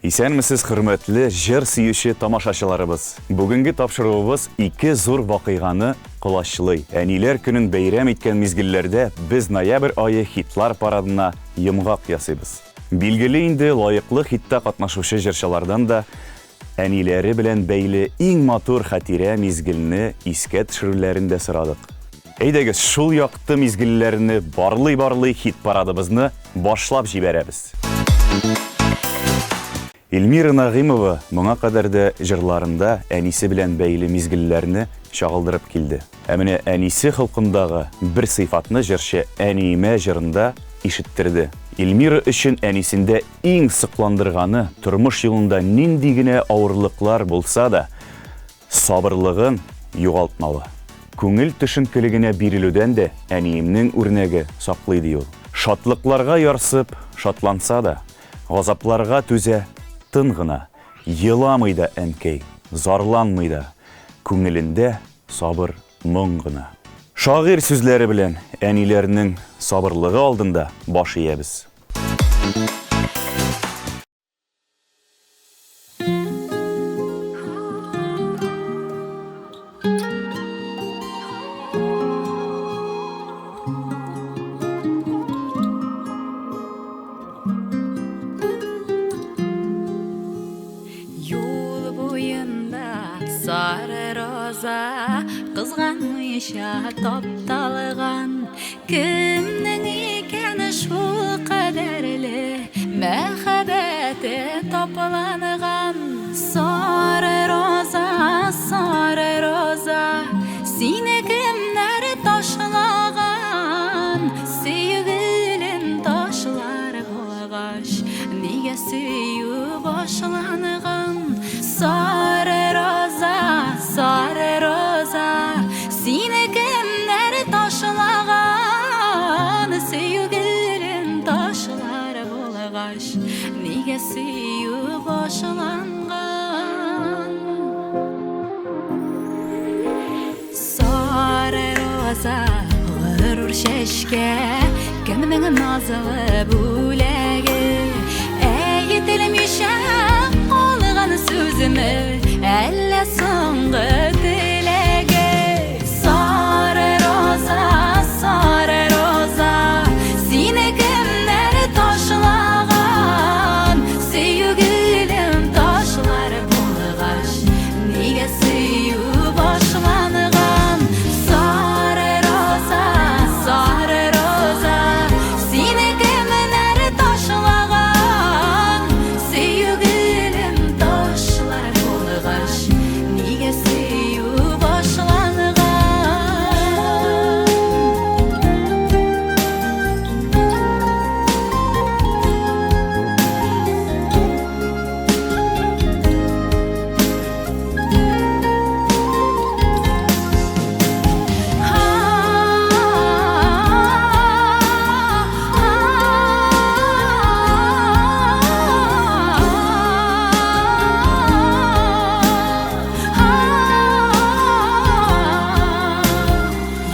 Исәнмесез, хөрмәтле җыр сөюче тамашачыларыбыз. Бүгенге тапшыруыбыз ике зур вакыйганы колачлый. Әниләр көнен бәйрәм иткән мизгелләрдә без ноябрь айы хитлар парадына йомгак ясыйбыз. Билгеле инде лаеклы хитта катнашучы җырчылардан да әниләре белән бәйле иң матур хатирә мизгелне искә төшерүләрен дә сорадык. Әйдәгез, шул якты мизгелләрне барлый хит парадыбызны башлап җибәрәбез. Эльмира Нагыймова моңа кадәр дә җырларында әнисе белән бәйле мизгелләрне чагылдырып килде. Ә менә әнисе хылкындагы бер сыйфатны җырчы әниемә җырында ишеттерде. Эльмира өчен әнисендә иң сыкландырганы тормыш юлында нинди генә авырлыклар булса да сабырлыгын югалтмавы. Күңел төшенкелегенә бирелүдән дә әниемнең үрнәге саклый ди ул. Шатлыкларга ярсып, шатланса да, газапларга түзә, тын гына, еламый да әнкәй, зарланмый да, күңелендә сабыр моң гына. Шагыйрь сүзләре белән әниләрнең сабырлыгы алдында баш иябез. Sarı roza kızganmışa toptalgan kimning ekeni şu kaderli mehabeti toplangan sarı roza seni kimler taşlagan sevgilim taşlar bolgaş niye süyü başlangan sarı roza seni kimler taşlagan sevgilim taşlar bolgaş niye süyü başlangan sarı roza vurur şeşke kimning nazlı bulagi eğitilmişe olgan sözümü elle soңғы tilege sarı roza seni kimler taşlagan sevgilim taşlar bolgaş niye süyü başlangan sarı roza seni kimler taşlagan sevgilim taşlar bolgaş niye süyü başlangan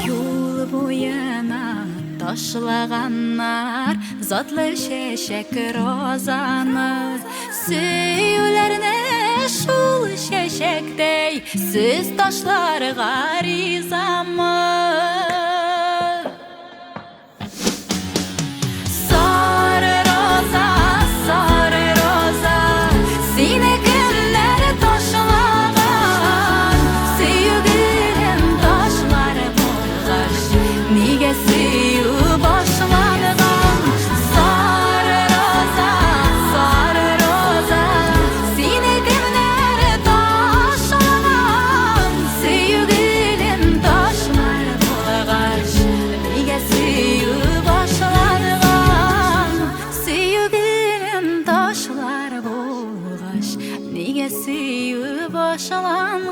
Yol boyuna taşlaganlar zatlı şeşek rozanı süyülerine şul şeşektey siz taşlarga rizamı sarı roza seni kimler taşlagan sevgilim taşlar bolgaş niye süyü başlangan sarı roza seni kimler taşlagan sevgilim taşlar bolgaş niye süyü başlangan sevgilim taşlar bolgaş niye süyü başlangan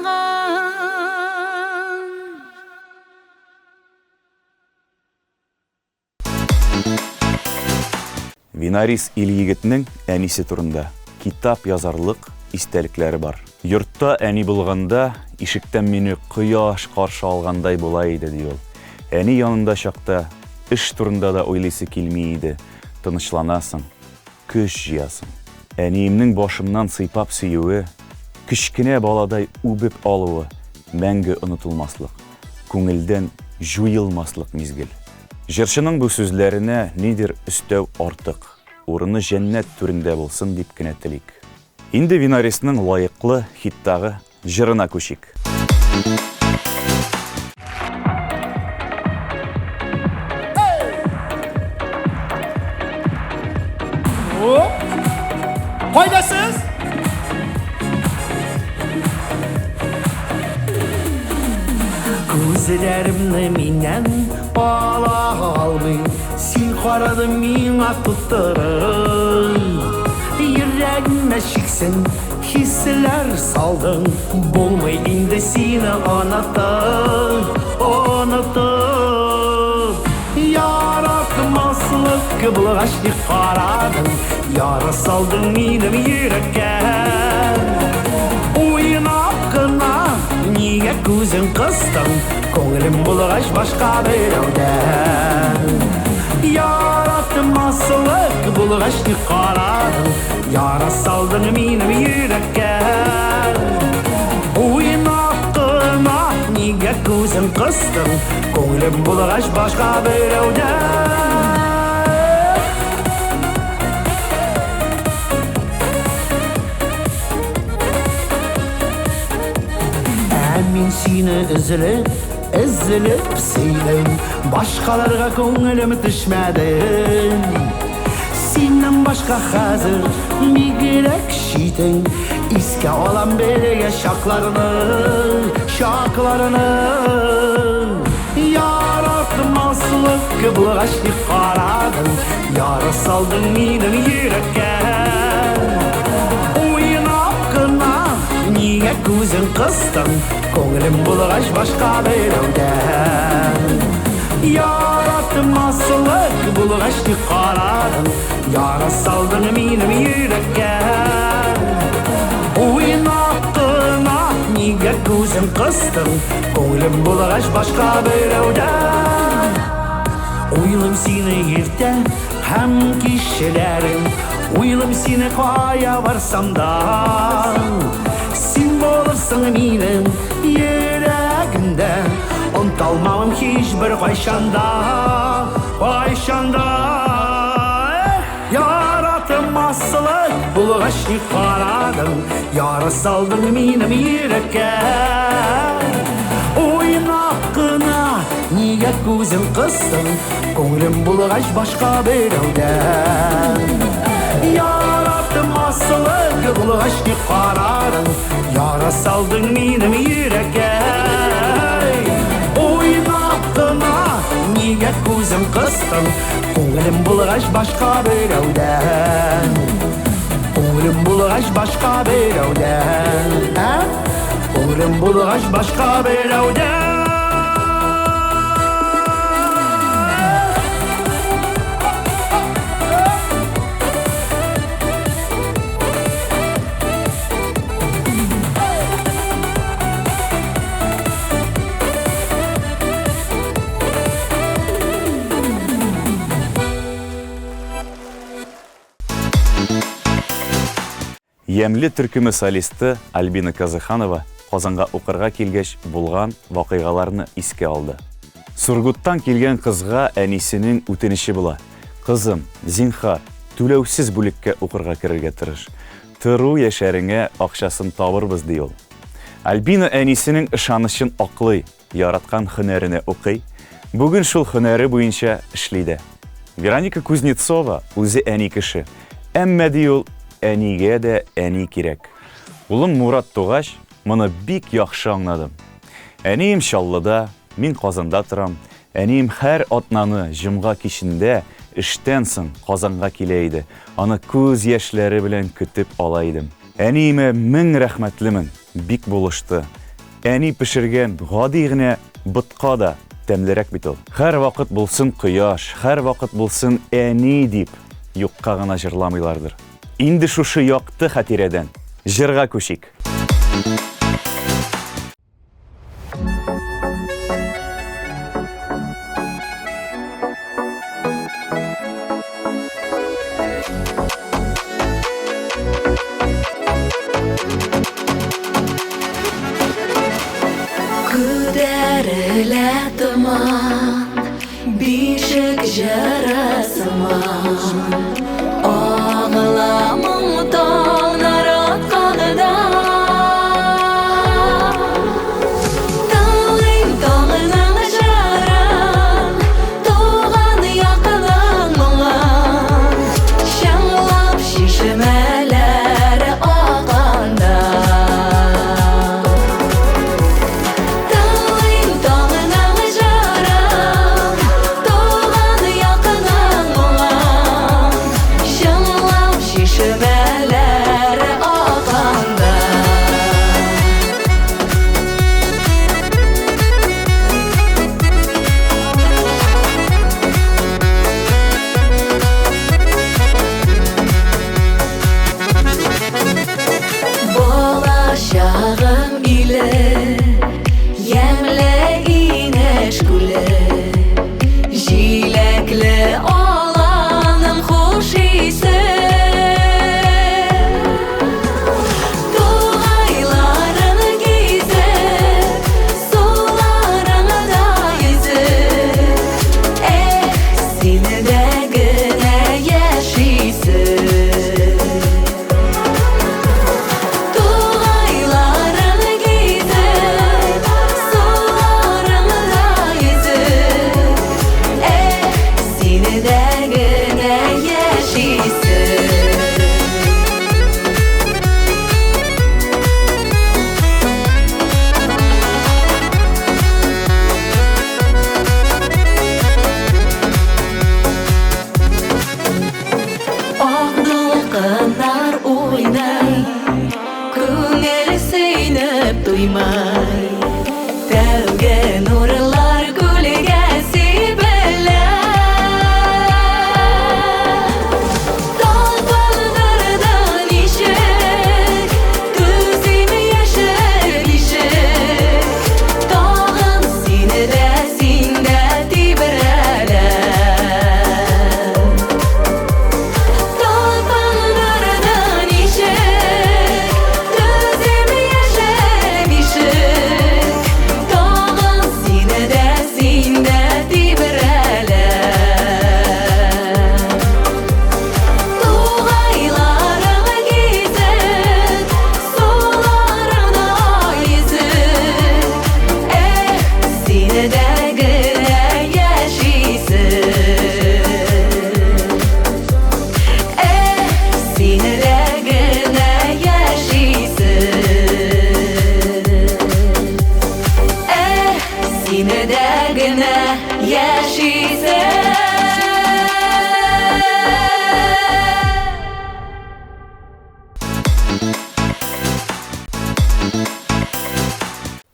Винарис Ильегетнең әнисе турында китап язарлык истәлекләре бар. Йортта әни булганда ишектән мине кояш каршы алгандай була иде ди ул. Әни янында чакта эш турында да уйлыйсы килми иде. Тынычланасың, көч җыясың. Әниемнің башымнан сыйпап сөюі, кішкене баладай үбіп алуы, мәңгі ұнытылмаслық, көңілден жуйылмаслық мезгіл. Жыршының бұл сөзлеріне недер үстәу артық, орыны жәннәт түрінде болсын деп кенә тілейік. Инде Винарисның лайықлы хиттағы жырына көшік. Faydasız. Gözlerimle minen ala almay, sen qaradın mine tutturun. Yüreğime şiksin, hisler saldın, bulmay indi seni unutun. Yaratmaslık bulgaçlık qaradın, yara saldın benim yürekке. Oynap kına, niye gözün kıstın, ko'nglim bulgaç başka birovdan. Yaratmaslık bulgaçlık qaradın, yara saldın benim yürekке. Oynap kına, niye gözün kıstın, ko'nglim bulgaç başka birovdan. Мен сені üzülüp seyledim, başkalarga көңілім düşmedin. Senden başka hazır bir gerek şeydin, iske alan belge şaklarını. Yaratmaslık bulgaçlık qaradın, yara saldın benim yürekке. Niye gözün kıstın, ko'nglim bulgaç başka birovdan. Yaratmaslık bulgaçlık qaradın, yara saldın benim yürekке. Oynaqına, niye gözün kıstın, ko'nglim bulgaç başka birovdan. Oylum seni yerde hem kişilerim, oylum seni kaya varsam da. Sen bolursun benim yüreğimde, unutalmam hiçbir kayşanda. Yaratmaslık bulgaçlık qaradın, yara saldın benim yürekке. Oynaqına, niye gözün kıstın, ko'nglim bulgaç başka birovdan. Yaratmaslık bulgaçlık qaradın, yara saldın benim yürekке. Oynaqına, niye gözün kıstın, ko'nglim bulgaç başka birovdan. Ko'nglim bulgaç başka birovdan. Ko'nglim bulgaç başka birovdan. Емлі түркімі солисті Альбина Казыханова Қазанға оқырға келгеш болған вақиғаларыны еске алды. Сургуттан келген қызға әнисінің үтініші бұла. Қызым, зинхар, төлеусіз бүлікке оқырға кірерге тырыш. Тұру ешәріңе ақшасын табырбыз дей ол. Альбина әнисінің ышанышын ақлый, яратқан хөнәріне оқый. Бүгін шул хөнәрі бойынша ішлейді. Вероника Кузнецова өзі әни кіші. Әммә дей ол, әниге де әни керек. Улым Мурат Туғаш, мұны бик яхшы аңладым. Әнием Шаллыда, мен Қазанда тұрам. Әнием һәр атнаны жұмға кешінде іштен соң Қазанға келейді. Аны көз яшьләре белән көтіп алайдым. Әниеме мең рәхмәтлемен, бик булышты. Әни пішірген гади генә бутка да тәмлерәк бит ул. Һәр вакыт булсын кояш, һәр вакыт булсын әни дип юкка гына җырламыйлардыр. Инде шушы якты хатирәдән җырга күшик. Bağım ile yemle ineş güle Jilekli olanım hoş ise Doğaylarını gizip sularını da yüzüp Seni de güne yaşaysın Doğaylarını gizip sularını da yüzüp Seni de güne yaşaysın Akdılqınar oynay Көңіл сүйініп туймай Тәуге нұрлар гүлге сибілі Талпындырдан ишік Күзім ешір ишік Тағын сені де сенде тибірәлі Талпындырдан ишік Күзім ешір ишік Тағын сені де сенде тибірәлі Туғайларың кезіп Соларыңда езіп Сені де гүлі яшейсің Сені де гүлі яшейсің Сені де гүлі яшейсің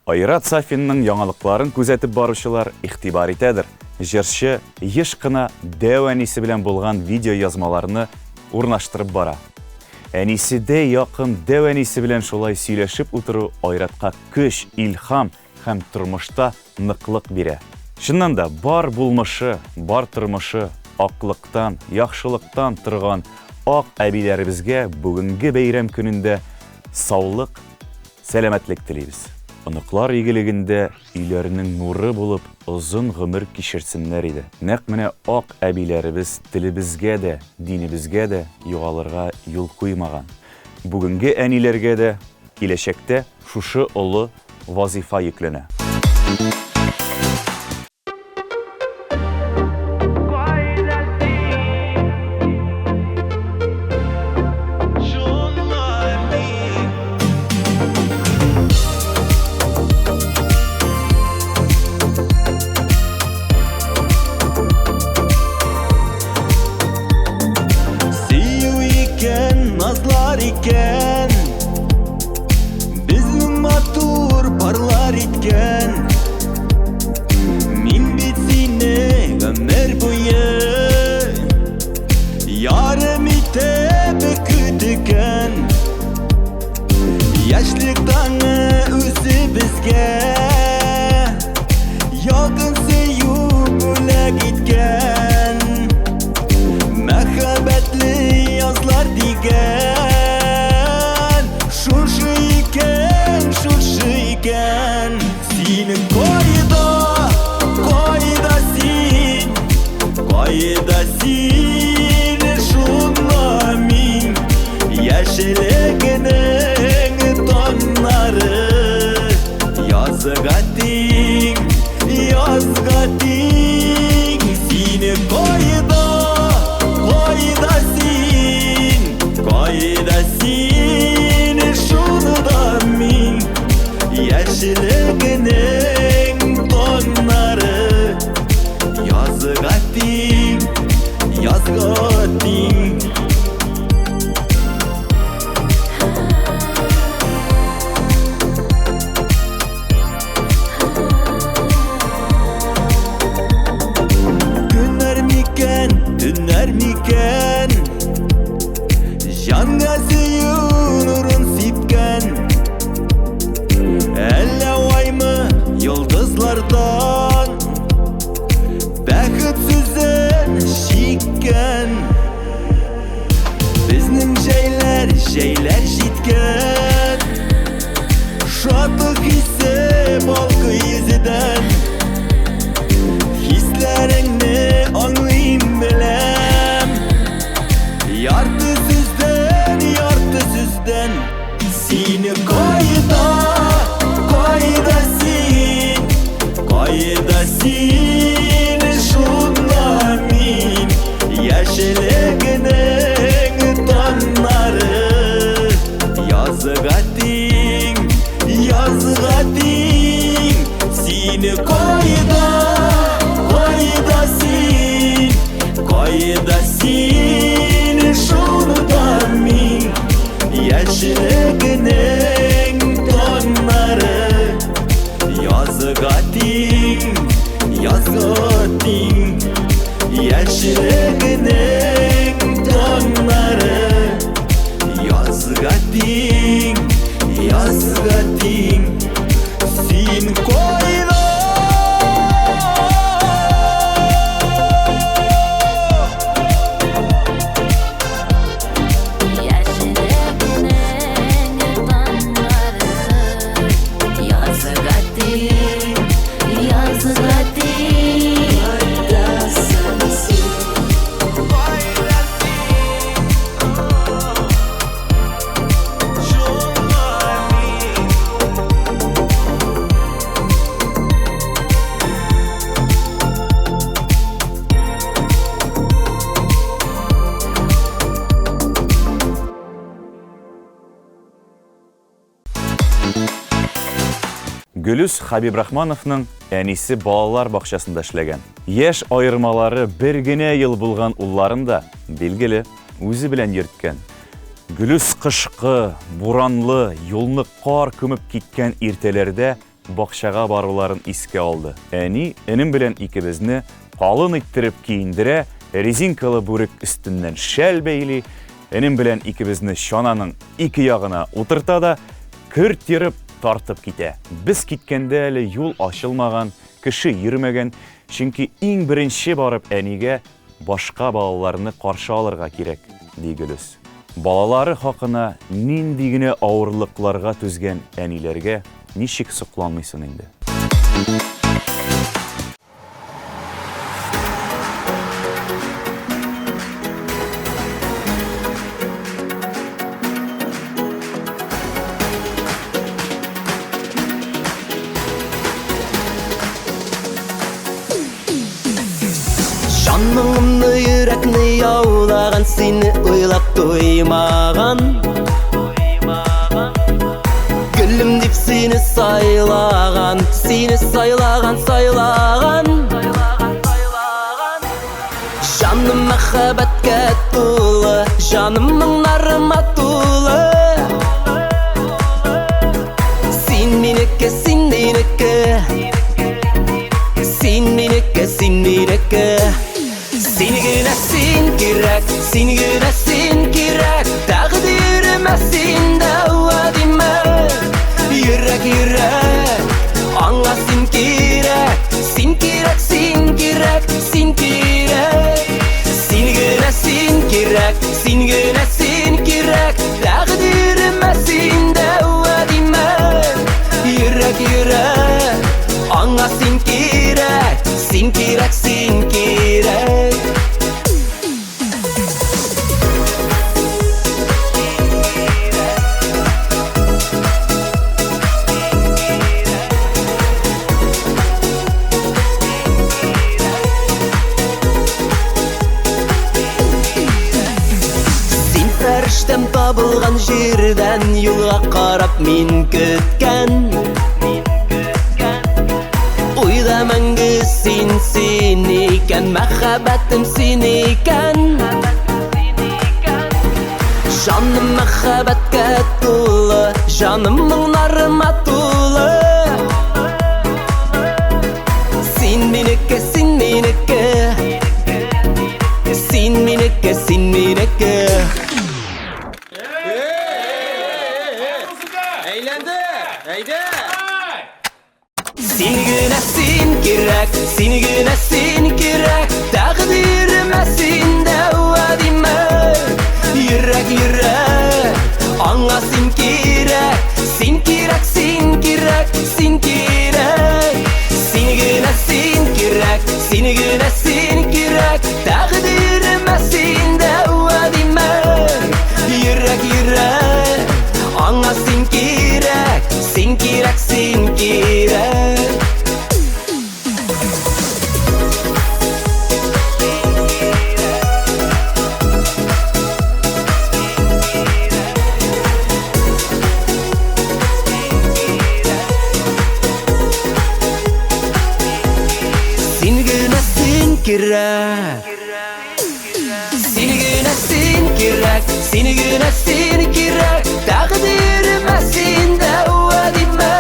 Айрат Сафинның яңалыкларын күзәтеп баручылар игътибар итәдер. Җырчы еш кына дәү әнисе белән булган видео язмаларны урнаштырып бара. Әниседә якын дәү әнисе белән шулай сөйләшеп утыру Айратка көч, илһам һәм тормышта ныклык бирә. Чыннан да бар булмышы, бар тормышы, аклыктан, яхшылыктан торган ак әбиләребезгә бүгенге бәйрәм көнендә саулык, сәламәтлек телибез. Оныклар игелегендә өйләренең нуры булып озын гомер кичерсеннәр иде. Нәкъ менә ак әбиләребез телебезгә дә, динебезгә дә югалырга юл куймаган. Бүгенге әниләргә дә киләчәктә шушы олы вазифа йөкләнә. Nazlar iken Bizning matur parlar itken Min bit seni ömür boyu Yarım itep kütüken Yaşlıktan özü bizge Yakın sevip öyle gitken Mehabetli yazlar digen Şurşı iken Seni koyda sin Şunla min Yaşılıgının tonları Yazgating Seni koyda sin Şunla min Yaşılıgının tonları Yazgating Günler miken, dünler miken Can gazıyı nurun sipken Kejeyler jitken Şatlık hisse balkı yüzüden Hislerini anlayayım bilem Yartı süzden Seni kaydasin şunla min Yaşılıgının tanları Yazığa din Seni kaydasin şunla min Yaşılıgının tanları Yazığa din Yaşılıgının tanları Yazığa din Sin koyda Gülüs Хабибрахмановның әнисе балалар бақшасында эшләгән. Яш айырмалары бер генә ел булган улларын да билгеле үзе белән йөрткән. Gülüs кышкы, буранлы, юлны кар күмеп киткән иртәләрдә бакчага баруларын искә алды. Әни энем белән икебезне калын иттереп киендерә, резинкалы бүрек өстеннән шәл бәйли, энем белән икебезне чананың ике ягына утырта да көрт йөреп тартып китә. Без киткәндә әле юл ачылмаган, кеше йөрмәгән, чөнки иң беренче барып әнигә башка балаларны каршы алырга кирәк, ди Гөлүс. Балалары хакына нинди генә авырлыкларга түзгән әниләргә ничек сокланмыйсың инде. Жанымны йөрәкне яулаган, сине уйлап туймаган. Гөлем дип сине сайлаган, сайлаган. Жаным мәхәббәткә тулы, жанымның нарыма тулы. Син минеке, Син генә син кирәк, тәкъдиремә син дәва димә. Йөрәк, аңа син кирәк. Син генә син кирәк, тәкъдиремә син дәва димә. Йөрәк, аңа син кирәк. Фәрештәм табылган җирдән юлга карап мин көткән. Уйда мәңге син икән, мәхәббәтем син икән. Җаным мәхәббәткә тулы, җанымның нарыма тулы. Син минеке. Син генә син кирәк, тәкъдиремә син дәва димә. Йөрәк, Sen kirek, sen kirek, sen kirek. Seni güne sen kirek, seni güne sen kirek. Takdirime sende vadime. Yürek yürek, anga sen kirek, sen kirek, sen kirek. Seni güne sen kirek. Seni güne sen kirek, seni güne sen kirek. Takdirime sende vadime.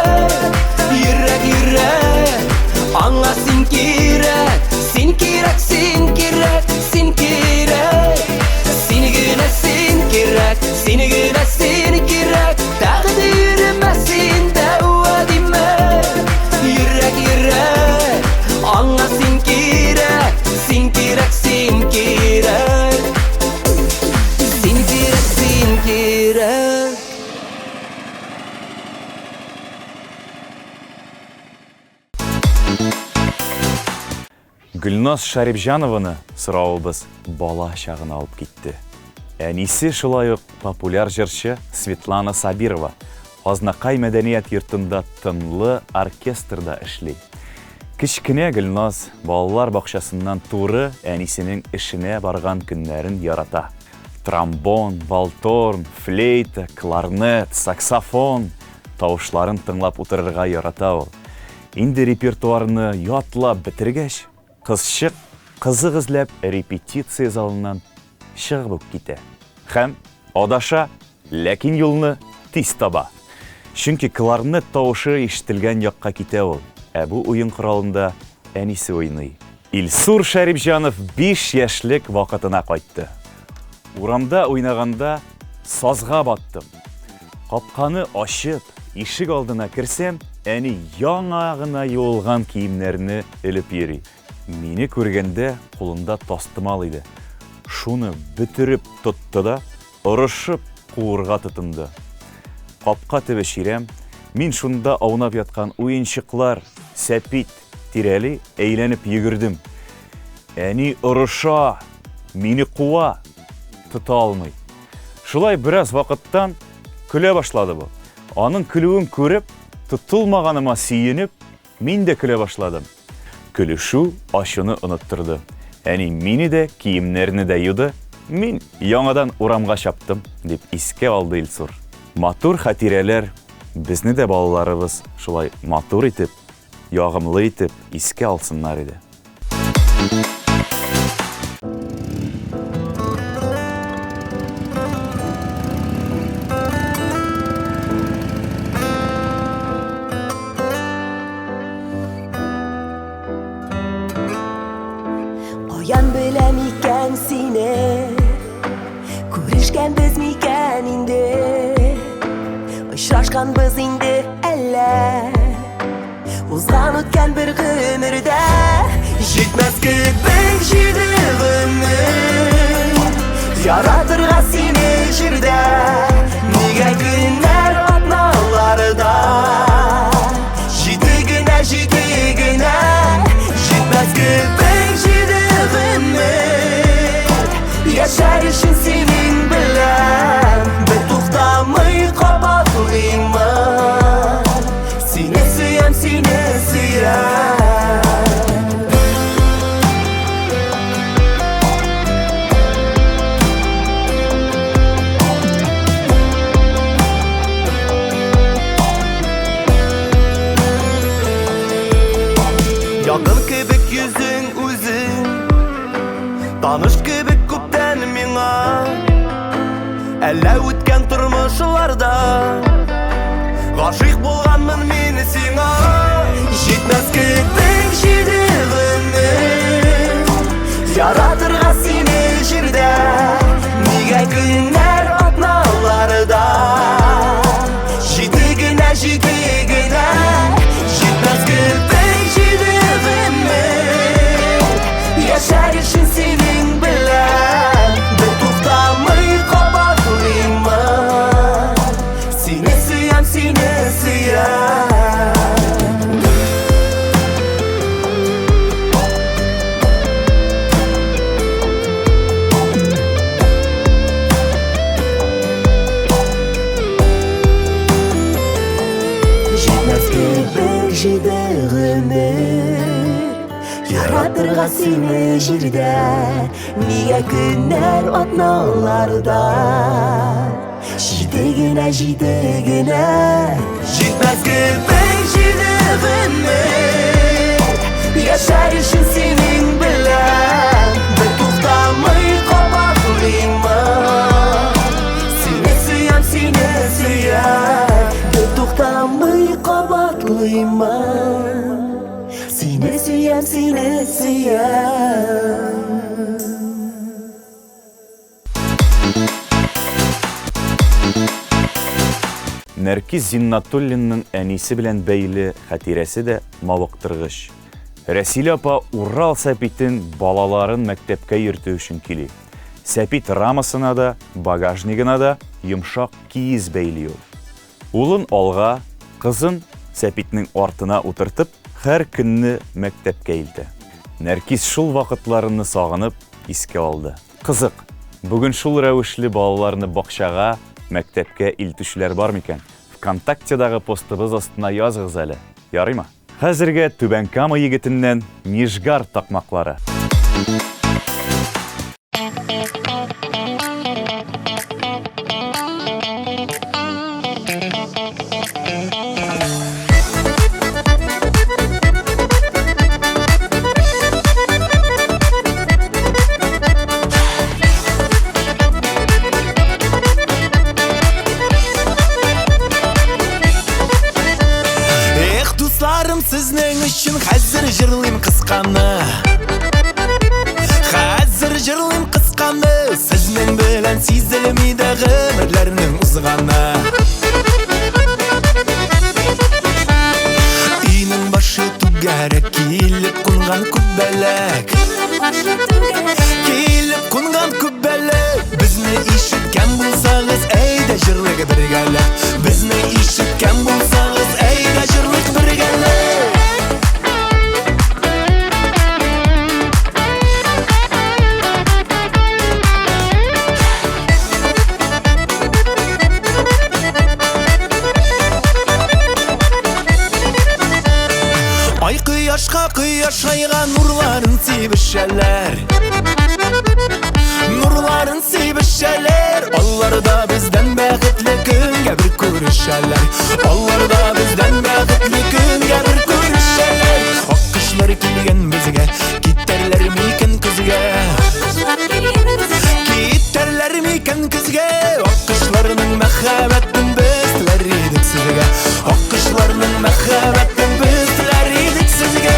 Yürek yürek, anga sen kirek, sen kirek, sen kirek, sen kirek. Seni güne sen kirek, seni güne sen kirek. Takdirime sende vadime. Yürek yürek, anga sen kirek, sen kirek, sen kirek. Sen kirek, sen kirek. Гүлназ Шарипжанованы сұрауыбыз бала шағын алып кетті. Әнесі шулай ук популяр жыршы Светлана Сабирова Азнақай мәдәният йортында тынлы оркестрда эшли. Кичкенә Гүлназ балалар бакчасыннан туры әнисенең эшенә барган көннәрен ярата. Тромбон, валторн, флейта, кларнет, саксофон тавышларын тыңлап утырырга ярата ул. Инде репертуарны ятлап бетергәч, кызчык кызык эзләп репетиция залыннан чыгып ук китә. Һәм адаша, ләкин юлны тиз таба. Чөнки кларнет тавышы ишетелгән якка китә ул. Бу уен коралында әнисе уйный. Илсур Шарипҗанов 5 яшьлек вакытына кайтты. Урамда уйнаганда сазга баттым. Капканы ачып, ишек алдына кирсәм, әни яңа гына юылган киемнәрне элеп йөри. Мине күргәндә кулында тастымал иде. Шуны бөтереп тотты да, орышып куырга тотынды. Капка төбе ширәм, мин шунда аунап яткан уенчыклар, сәпит, тирәли әйләнеп йөгердем. Әни орыша, мине куа, тота алмый. Шулай бераз вакыттан көлә башлады бу. Аның көлүен күреп, тотылмаганыма сөенеп, мин дә көлә башладым. Көлүшү ачуны оныттырды. Әни мине дә киемнәрне дә юды, мин яңадан урамга чаптым, дип искә алды Илсур. Матур хатирәләр безне дә балаларыбыз шулай матур итеп, ягымлы итеп искә алсыннар иде. Каян беләм икән сине, күрешкәнбез микән инде, очрашканбыз инде әллә, узган үткән бер гомердә, җитмәс кебек җиде гомер, яратырга сине җирдә, нигә көннәр атналарда, җиде генә, җитмәс кебек җиде гомер, яшәр өчен синең белән, бертуктамый кабатлыймын, сине сөям, сине сөям. taşıdı ömür Yaratırga seni jirde Niye günler atnalarda Jidegine Jitmez gibi jidegine Yaşarışın senin bilen Bir tutamay kabaklıyma Sine süyem Bir tutamay kabaklıyma Sine süyem Нәркиз Зиннатуллинның әнисе белән бәйле хатирәсе дә мавыктыргыч. Рәсилә апа Урал Сәпитен балаларын мәктәпкә йөртү өчен кили. Сәпит рамасына да, багажнигына да йомшак киез бәйли ул. Улын алга, кызын Сәпитнең артына утыртып, һәр көнне мәктәпкә илтә. Нәркиз шул вакытларны сагынып искә алды. Кызык, бүген шул рәвешле балаларны бакчага, мәктәпкә илтүчеләр бар микән? ВКонтактедагы постыбыз астына языгыз әле. Ярыймы? Хәзергә Түбән Кама егетеннән Нижгар такмаклары. Sizning uchun hozir jırlayım qisqani Hozir jırlayım qisqani Sizning bilan sezilmaydi umrlarning uzg'ani Uyning boshi tugarak kelib qo'ngan kubbalak Kelib qo'ngan kubbalak Bizni eshitgan bo'lsangiz ayda jırlayga birgala Bizni eshitgan bo'lsangiz ayda jırlayga birgala Quyosh aygan nurların sevişerler Nurların sevişerler Onlarda bizden bəxtli günge bir görüşerler Onlarda bizden bəxtli günge bir görüşerler Akkışları kelgen bizge Gitterler miken kızge Gitterler miken kızge Akkışlarının məxəbətin bizler idik sizge Akkışlarının məxəbətin bizler idik sizge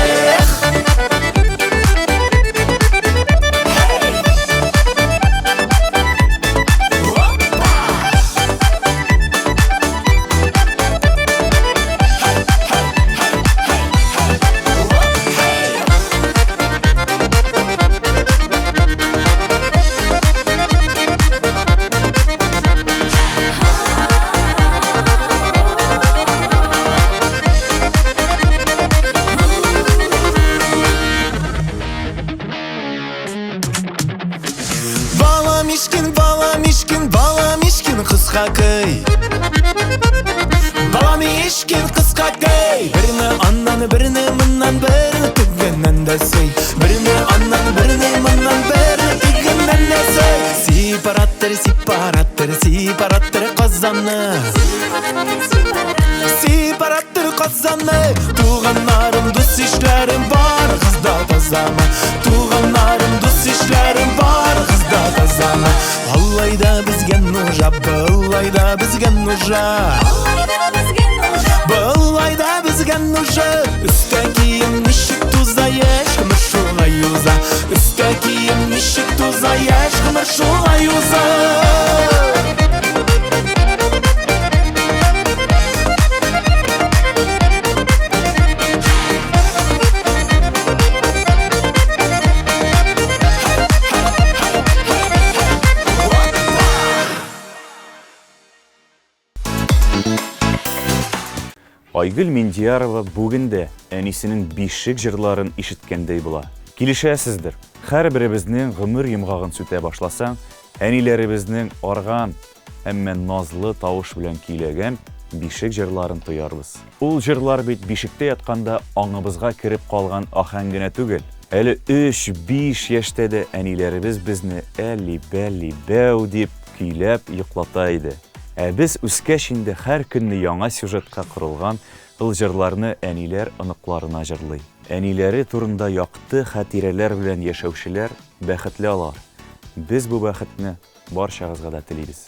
Qısqa köy Birini andan, birini mından, birini tüggündən də söy Birini andan, birini mından, birini tüggündən də söy Separattır, separattır, separattır qazanı Separattır qazanı Tuğanlarım, dus işlərim var Qızda tazama Tuğanlarım, dus işlərim var Qızda tazama Vallahi da bizgə nuja Vallahi da bizgə nuja Vallahi da bizgə nuja Üstə kiyim nişik tuza Yaşqımır şula yuza Üstə kiyim nişik tuza Yaşqımır şula yuza Айгөл Мендиярова бүген дә әнисенең бишек җырларын ишеткәндәй була. Килешәсездер. Һәрберебезнең гомер йомгагын сүтә башласаң, әниләребезнең арган, әмма назлы тавыш белән көйләгән бишек җырларын тоярбыз. Ул җырлар бит бишектә ятканда аңыбызга кирип калган ахаң генә түгел. Әле 3-5 яшьтә дә әниләребез безне әлли-бәлли бәү дип көйләп йоклата иде. Ә без үскәч инде һәр көнне яңа сюжетка корылган ул җырларны әниләр оныкларына җырлый. Әниләре турында якты хатирәләр белән яшәүчеләр бәхетле алар. Без бу бәхетне барчагызга да телибез.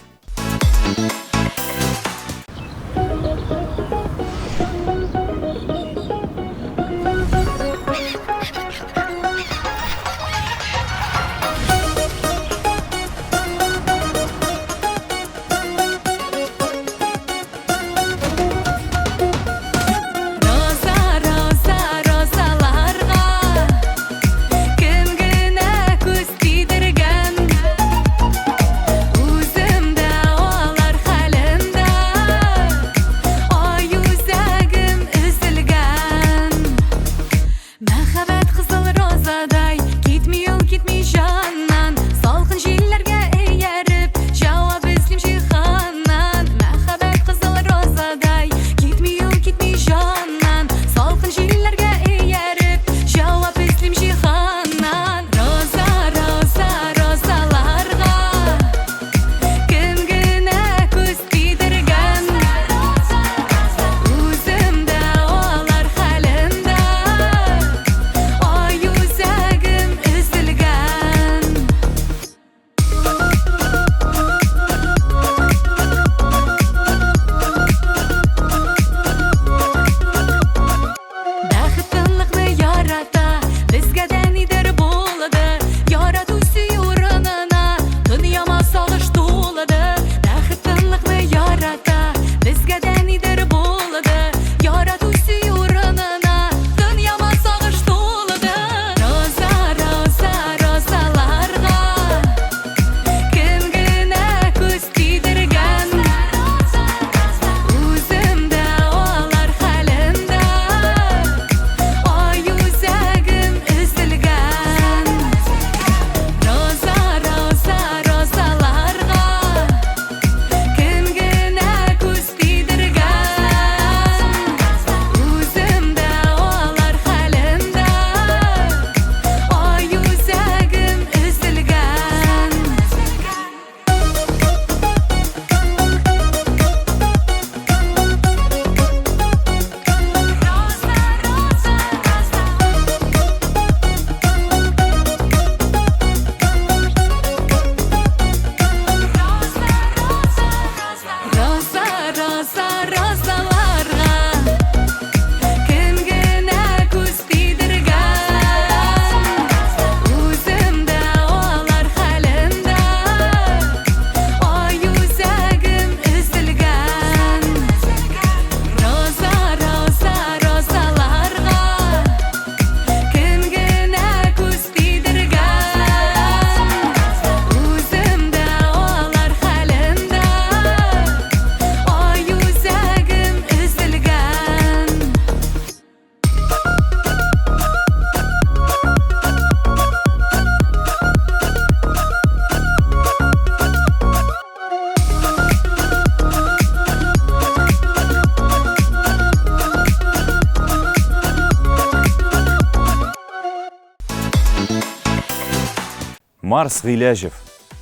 Марс Гыйләҗев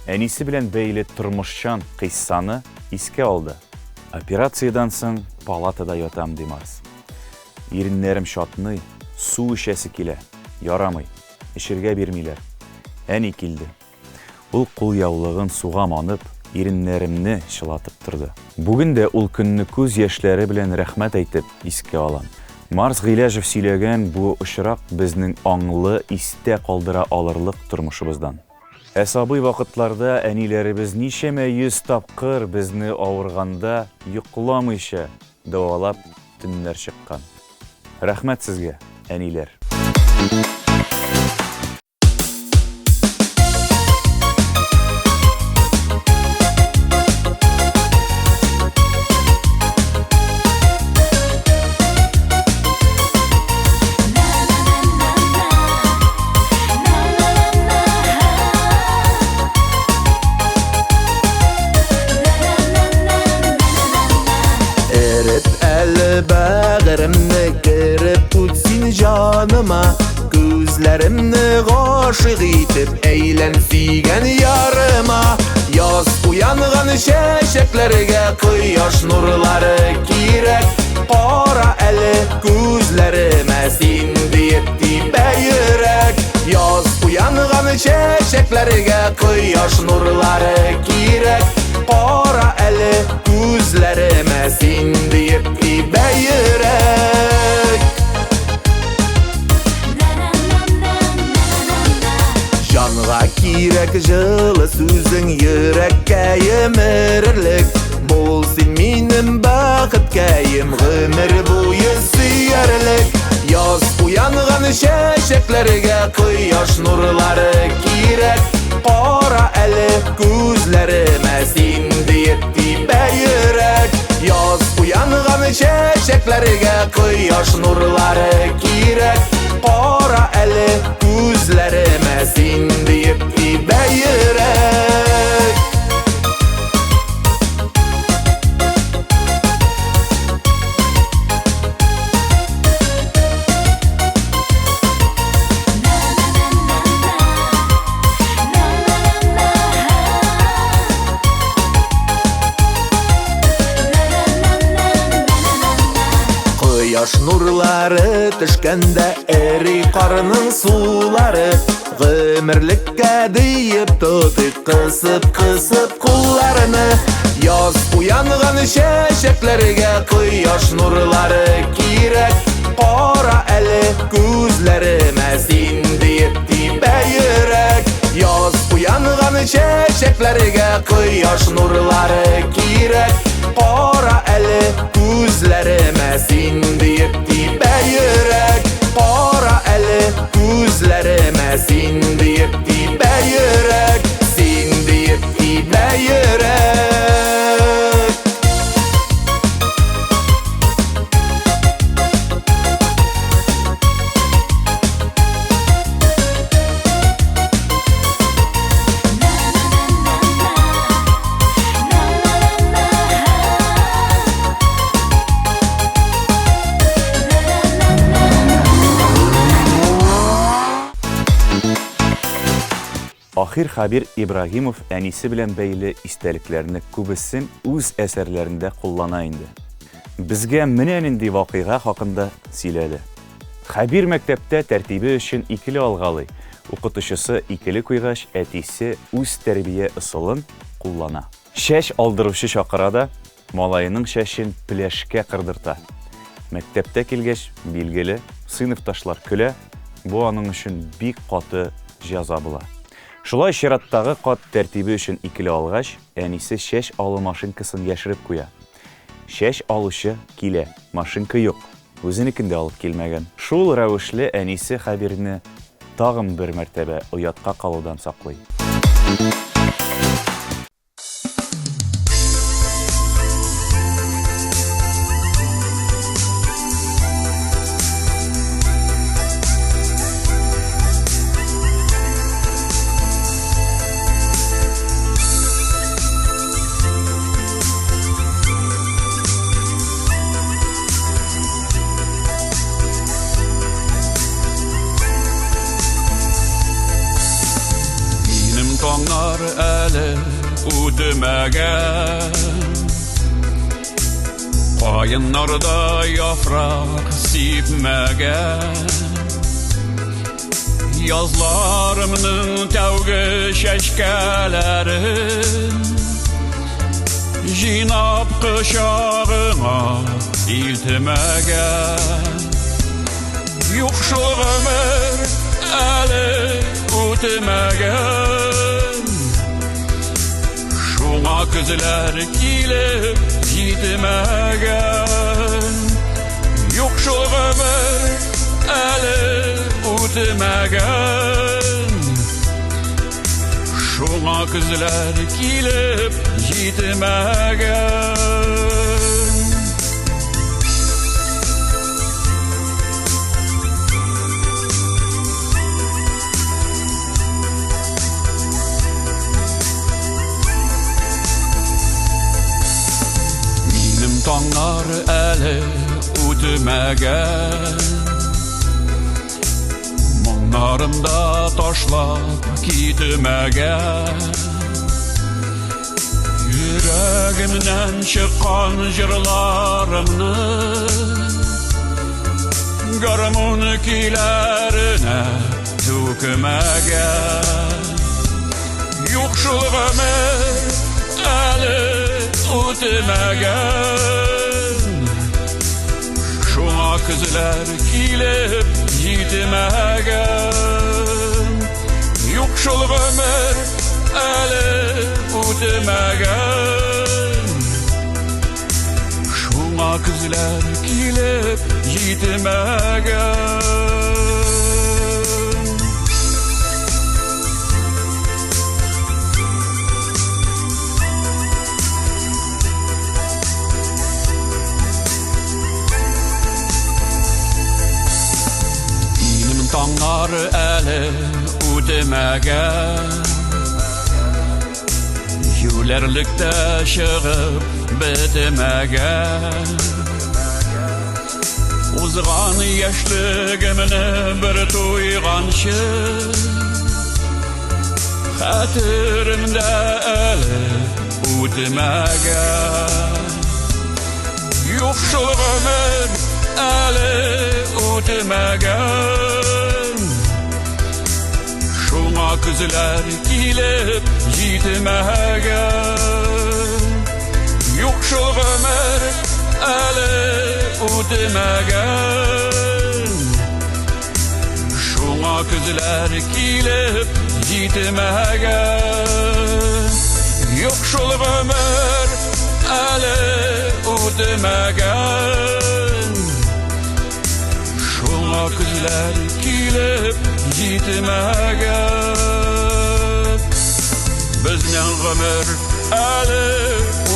әнисе белән бәйле тормышчан кыйссаны искә алды. Операциядән соң палатада ятам ди Марс. Иреннәрем шатный, су эчәсе килә. Ярамый, эчергә бирмиләр. Әни килде. Ул кул яулыгын суга манып, иреннәремне чылатып торды. Бүген дә ул көнне күз яшьләре белән рәхмәт әйтеп искә алам. Марс Гыйләҗев сөйләгән бу очрак безнең аңлы истә калдыра алырлык тормышыбыздан. Әсабый вакытларда әниләребез ничәмә 100 тапкыр безне авырганда йокламыйча дәвалап төннәр чыккан. Рәхмәт сезгә, әниләр. bağrımni kirib o'tsin jonima Ko'zlarimni g'oshiq etib aylan suygan yorima Yoz uyangan shashaklarga quyosh nurlari kerak Qora ali ko'zlarima sen deyibdi bayrak Yoz uyangan shashaklarga quyosh nurlari kerak Qora ali ko'zlarima sen deyibdi bayrak Jonga kerak жылы so'zing yurakka yemirlik Bo'lsin menim baxtkayim g'umr bo'yi suyarlik Yoz uyangan shashaklarga quyosh nurlari kerak Qora ali ko'zlarima sen deyibdi bayrak Yoz uyangan shashaklarga quyosh nurlari kerak Qora ali ko'zlarima sen deyibdi bayrak Quyosh nurlari tushganda eri qorning suvlari G'umrlikka deyib to'tiq qisib qo'llarini Yoz uyangan shashaklarga quyosh nurlari kerak Qora ali ko'zlarima sen deyibdi bayrak Yoz uyangan shashaklarga quyosh nurlari kerak Qora ali ko'zlarima sen deyibdi bayrak Qora ali ko'zlarima sen deyibdi bayrak Sen deyibdi bayrak Ахир Хабир Ибрагимов әнисе белән бәйле истәлекләрне күбесен үз әсәрләрендә куллана инде. Безгә менә нинди вакыйга хакында сөйләде. Хабир мәктәптә тәртибе өчен икеле алгалый. Укытучысы икеле куйгач, әтисе үз тәрбия ысулын куллана. Шәш алдыручы чакырада малайының шәшен пиләшкә кырдырта. Мәктәптә килгәч, билгеле, сыйныфташлар көлә. Бу аның өчен бик каты җәза була. Шулай чираттагы кат тәртибе өчен икеле алгач, әнисе шәш алу машинкасын яшереп куя. Шәш алучы килә, машинка юк, үзенекендә алып килмәгән. Шул рәвешле әнисе Хабирне тагын бер мәртәбә оятка калудан саклый. Tağlar əli üdüməgən Qayınlarda yapraq sipməgən Yazlarımın təvqi şəşkələrin Jinab qışağına iltməgən Yoxşul ömür əli üdüməgən Şuna kızlar kilip gitmegen Yoxşul ömür eli üdmegen Şuna kızlar kilip gitmegen Tağlar əli ütümägän. Monlarımda taşlap gitmegen. Yüreğimden çıkan jırlarımны garmoniklerine tökmegen. Yokşul ömür eli ütümägän. Şuna kızlar kilip yitmegen. Yokşul ömür eli ütümägän. Şuna kızlar kilip yitmegen. Tağlar eli ütümägän. Yülerlikte çıgıp bitmegen. Uzgan yaşlığımını bir tuyganşı hatırımda eli ütümägän. Yokşul ömür eli ütümägän. Şuna kızlar kilip yitmegen. Yokşul ömür eli ütümägän. Şuna kızlar kilip yitmegen. Yokşul ömür eli ütümägän. Şuna kızlar kilip yitmegen. Bizning ömür eli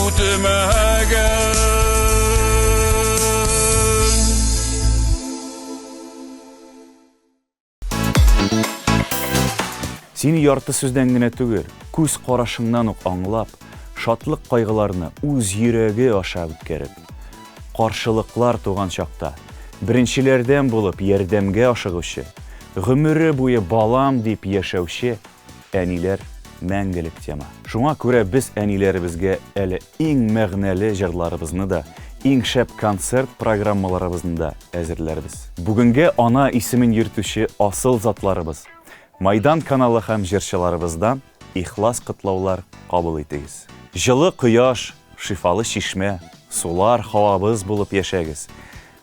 ütümägän. Seni ярты сүздән генә түгел, күз карашыңнан ук аңлап, шатлык кайгыларны үз йөрәге аша үткәреп, каршылыклар туган чакта, беренчеләрдән булып ярдәмгә ашыгучы, гомере буе балам дип яшәүче әниләр мәңгелек тема. Шуңа күрә без әниләребезгә әле иң мәгънәле җырларыбызны да, иң шәп концерт программаларыбызны да әзерләрбез. Бүгенгә ана исемен йөртүче асыл затларыбыз, Майдан каналы һәм җырчыларыбыздан ихлас котлаулар кабул итегез. Җылы кояш, шифалы чишмә, сулар һавабыз булып яшәгез.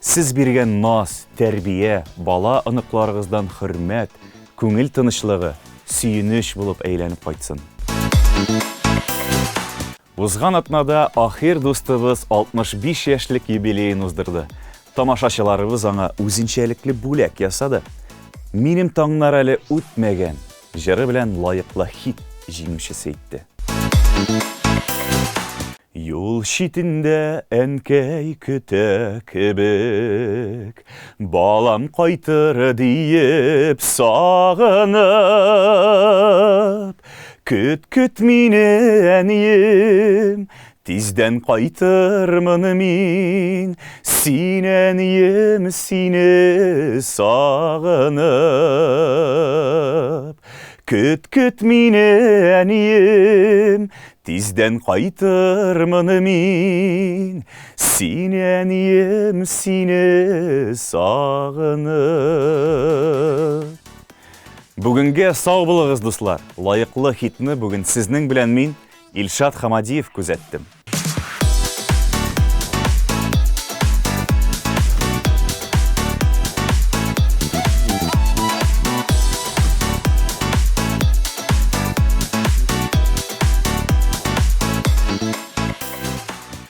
Сез биргән наз, тәрбия, бала оныкларыгыздан хөрмәт, күңел тынычлыгы, сөенеч булып әйләнеп кайтсын. Узган атнада ахир дустыбыз 65 яшьлек юбилейын уздырды. Тамашачыларыбыз аңа үзенчәлекле бүләк ясады. Минем таңнар әле үтмәгән, җыры белән лаеклы хит җиңүчесе итте. Юл читендә әнкәй көтә кебек, балам кайтыр диеп сагынып, көт мине әнием, тиздән кайтырмын мин, син әнием, сине сагынып. Көт мине әнием, тиздән кайтырмын мин, син әнием, сине сагынып. Бүгенгә сау булыгыз, дуслар. Лаеклы хитне бүген сезнең белән мин, Илшат Хамадиев, күзәттем.